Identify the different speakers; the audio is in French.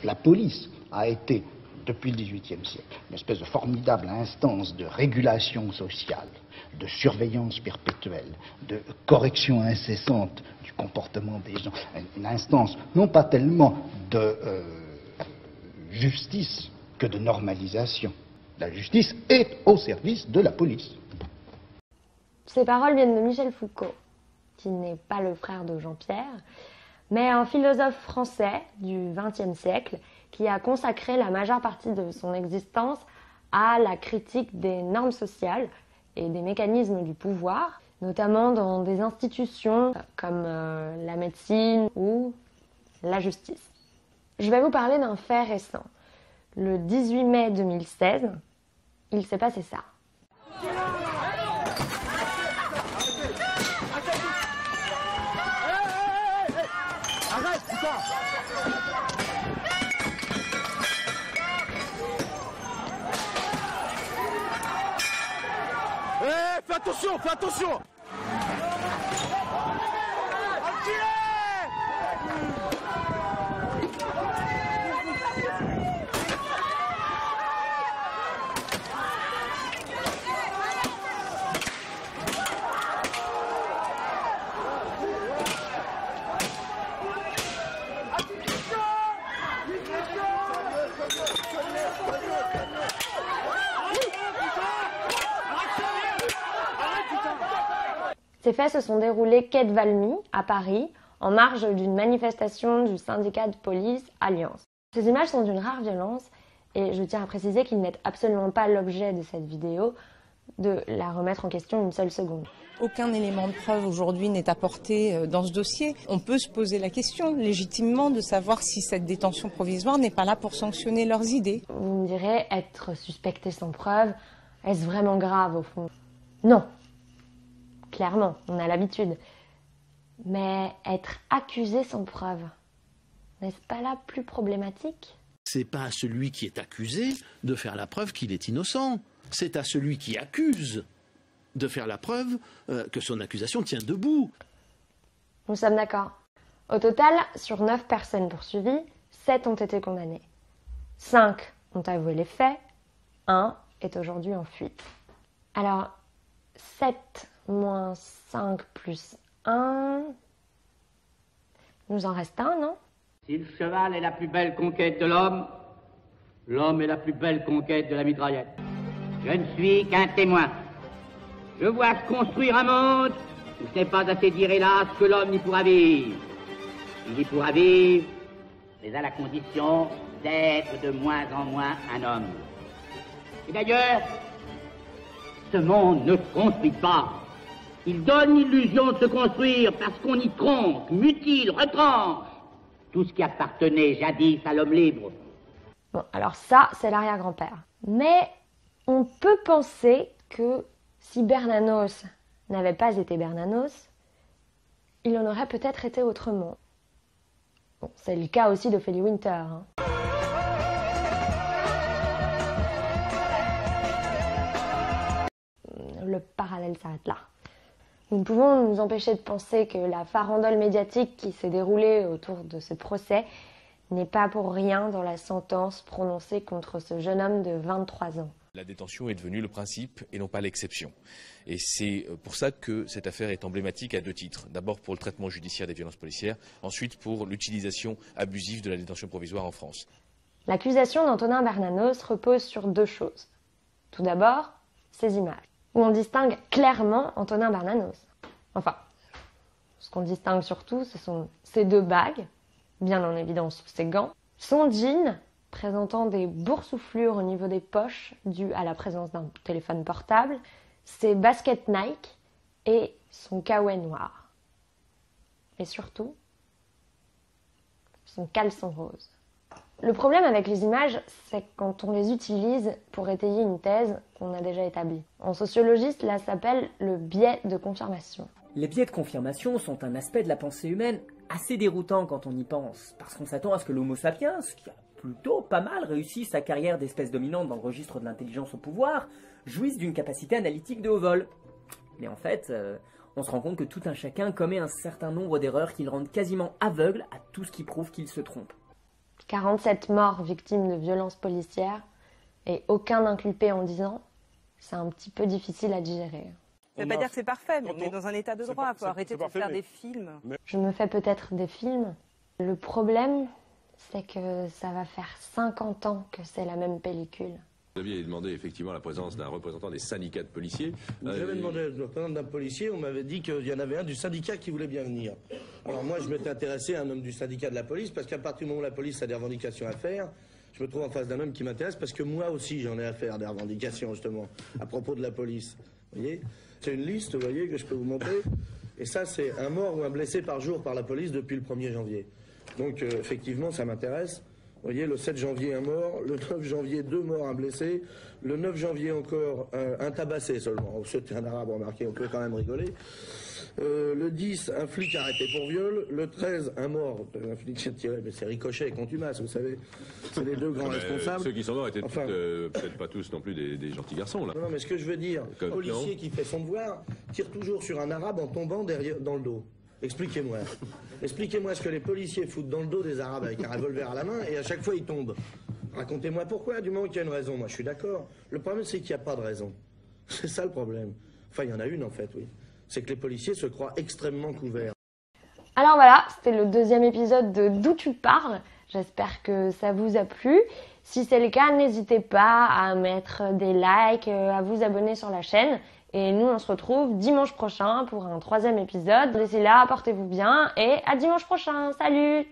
Speaker 1: La police a été, depuis le XVIIIe siècle, une espèce de formidable instance de régulation sociale, de surveillance perpétuelle, de correction incessante du comportement des gens. Une instance non pas tellement de justice que de normalisation. La justice est au service de la police.
Speaker 2: Ces paroles viennent de Michel Foucault, qui n'est pas le frère de Jean-Pierre, mais un philosophe français du XXe siècle qui a consacré la majeure partie de son existence à la critique des normes sociales et des mécanismes du pouvoir, notamment dans des institutions comme la médecine ou la justice. Je vais vous parler d'un fait récent. Le 18 mai 2016, il s'est passé ça.
Speaker 3: Arrête, putain! Hé, fais attention, fais attention!
Speaker 2: Ces faits se sont déroulés quai de Valmy, à Paris, en marge d'une manifestation du syndicat de police Alliance. Ces images sont d'une rare violence et je tiens à préciser qu'il n'est absolument pas l'objet de cette vidéo de la remettre en question une seule seconde.
Speaker 4: Aucun élément de preuve aujourd'hui n'est apporté dans ce dossier. On peut se poser la question légitimement de savoir si cette détention provisoire n'est pas là pour sanctionner leurs idées.
Speaker 2: Vous me direz, être suspecté sans preuve, est-ce vraiment grave au fond? Non. Clairement, on a l'habitude. Mais être accusé sans preuve, n'est-ce pas là plus problématique?
Speaker 5: C'est pas à celui qui est accusé de faire la preuve qu'il est innocent. C'est à celui qui accuse de faire la preuve que son accusation tient debout.
Speaker 2: Nous sommes d'accord. Au total, sur 9 personnes poursuivies, 7 ont été condamnées. 5 ont avoué les faits, 1 est aujourd'hui en fuite. Alors, 7 moins 5 plus 1... nous en reste un, non?
Speaker 6: Si le cheval est la plus belle conquête de l'homme, l'homme est la plus belle conquête de la mitraillette. Je ne suis qu'un témoin. Je vois se construire un monde où ce n'est pas assez dire hélas que l'homme n'y pourra vivre. Il y pourra vivre, mais à la condition d'être de moins en moins un homme. Et d'ailleurs, ce monde ne se construit pas. Il donne l'illusion de se construire parce qu'on y tronque, mutile, retranche tout ce qui appartenait jadis à l'homme libre.
Speaker 2: Bon, alors ça, c'est l'arrière-grand-père. Mais on peut penser que si Bernanos n'avait pas été Bernanos, il en aurait peut-être été autrement. Bon, c'est le cas aussi d'Ophélie Winter. Hein. Le parallèle s'arrête là. Nous ne pouvons nous empêcher de penser que la farandole médiatique qui s'est déroulée autour de ce procès n'est pas pour rien dans la sentence prononcée contre ce jeune homme de 23 ans.
Speaker 7: La détention est devenue le principe et non pas l'exception. Et c'est pour ça que cette affaire est emblématique à 2 titres. D'abord pour le traitement judiciaire des violences policières, ensuite pour l'utilisation abusive de la détention provisoire en France.
Speaker 2: L'accusation d'Antonin Bernanos repose sur 2 choses. Tout d'abord, ces images, où on distingue clairement Antonin Bernanos. Enfin, ce qu'on distingue surtout, ce sont ces 2 bagues, bien en évidence sous ses gants, son jean, présentant des boursouflures au niveau des poches dues à la présence d'un téléphone portable, ses baskets Nike et son kawaii noir. Et surtout, son caleçon rose. Le problème avec les images, c'est quand on les utilise pour étayer une thèse qu'on a déjà établie. En sociologie, cela s'appelle le biais de confirmation.
Speaker 8: Les biais de confirmation sont un aspect de la pensée humaine assez déroutant quand on y pense, parce qu'on s'attend à ce que l'homo sapiens, qui a plutôt pas mal réussi sa carrière d'espèce dominante dans le registre de l'intelligence au pouvoir, jouisse d'une capacité analytique de haut vol. Mais en fait, on se rend compte que tout un chacun commet un certain nombre d'erreurs qui le rendent quasiment aveugle à tout ce qui prouve qu'il se trompe.
Speaker 2: 47 morts victimes de violences policières et aucun inculpé en 10 ans, c'est un petit peu difficile à digérer.
Speaker 9: Ça ne veut pas dire que c'est parfait, mais on est dans un état de droit. Il faut arrêter de faire des films.
Speaker 2: Je me fais peut-être des films. Le problème, c'est que ça va faire 50 ans que c'est la même pellicule.
Speaker 10: Vous aviez demandé effectivement la présence d'un représentant des syndicats de policiers.
Speaker 11: J'avais demandé le représentant d'un policier, on m'avait dit qu'il y en avait un du syndicat qui voulait bien venir. Alors moi je m'étais intéressé à un homme du syndicat de la police, parce qu'à partir du moment où la police a des revendications à faire, je me trouve en face d'un homme qui m'intéresse, parce que moi aussi j'en ai à faire des revendications justement, à propos de la police. Vous voyez, c'est une liste, vous voyez, que je peux vous montrer. Et ça c'est un mort ou un blessé par jour par la police depuis le 1er janvier. Donc effectivement ça m'intéresse. Vous voyez, le 7 janvier, un mort. Le 9 janvier, 2 morts, un blessé. Le 9 janvier, encore un tabassé seulement. C'était un arabe, remarquez, on peut quand même rigoler. Le 10, un flic arrêté pour viol. Le 13, un mort. Un flic s'est tiré, mais c'est Ricochet et Contumace, vous savez. C'est les deux grands responsables.
Speaker 10: Ceux qui sont morts étaient peut-être pas tous non plus des gentils garçons, là.
Speaker 11: Non, mais ce que je veux dire, un policier qui fait son devoir tire toujours sur un arabe en tombant dans le dos. Expliquez-moi. Expliquez-moi ce que les policiers foutent dans le dos des Arabes avec un revolver à la main et à chaque fois ils tombent. Racontez-moi pourquoi, du moment qu'il y a une raison. Moi je suis d'accord. Le problème c'est qu'il n'y a pas de raison. C'est ça le problème. Enfin il y en a une en fait, oui. C'est que les policiers se croient extrêmement couverts.
Speaker 2: Alors voilà, c'était le 2e épisode de D'où tu parles. J'espère que ça vous a plu. Si c'est le cas, n'hésitez pas à mettre des likes, à vous abonner sur la chaîne. Et nous, on se retrouve dimanche prochain pour un 3e épisode. D'ici là, portez-vous bien et à dimanche prochain. Salut!